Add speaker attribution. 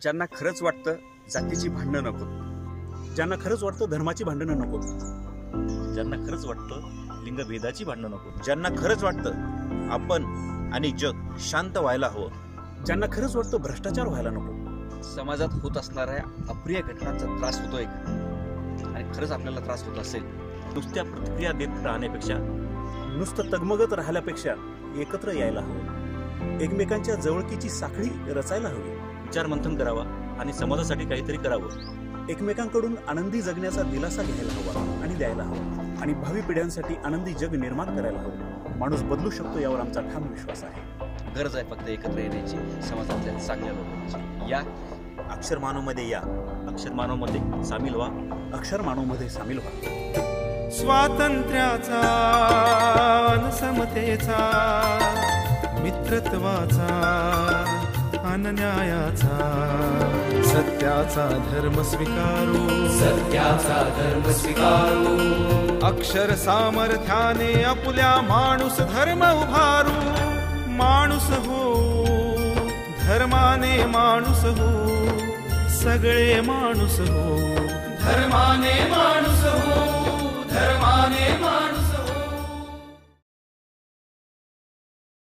Speaker 1: ज्यांना खरंच वाटतं जातीची भांडणं नको,
Speaker 2: ज्यांना खरंच वाटतं धर्माची भांडणं नको,
Speaker 3: ज्यांना खरंच वाटतं लिंगभेदाची भांडणं नको,
Speaker 4: ज्यांना खरंच वाटतं आपण आणि जग शांत व्हायला हवं,
Speaker 2: ज्यांना खरंच वाटतं भ्रष्टाचार व्हायला नको,
Speaker 1: समाजात होत असणाऱ्या अप्रिय घटनांचा त्रास होतोय आणि खरंच आपल्याला त्रास होत असेल,
Speaker 3: नुसत्या प्रतिक्रिया देत राहण्यापेक्षा,
Speaker 2: नुसतं तगमगत राहिल्यापेक्षा एकत्र यायला हवं, एकमेकांच्या जवळकीची साखळी रचायला हवी,
Speaker 3: विचार मंथन करावा आणि समाजासाठी काहीतरी करावं,
Speaker 2: एकमेकांकडून आनंदी जगण्याचा दिलासा घ्यायला हवा आणि द्यायला हवा, आणि भावी पिढ्यांसाठी आनंदी जग निर्माण करायला हवं. माणूस बदलू शकतो यावर आमचा ठाम विश्वास आहे.
Speaker 1: गरज आहे फक्त एकत्र येण्याची, समाजातल्या चांगल्या लोकांची. या
Speaker 4: अक्षर मानवमध्ये या,
Speaker 3: अक्षर मानवमध्ये सामील व्हा,
Speaker 2: अक्षर मानवमध्ये सामील व्हा.
Speaker 5: स्वातंत्र्याचा अन समतेचा, मित्रत्वाचा अन न्यायाचा, सत्याचा धर्म स्वीकारू,
Speaker 6: सत्याचा धर्म स्वीकारू,
Speaker 5: अक्षर सामर्थ्याने आपुल्या माणूस धर्म उभारू. माणूस हो धर्माने माणूस हो, सगळे माणूस हो धर्माने माणूस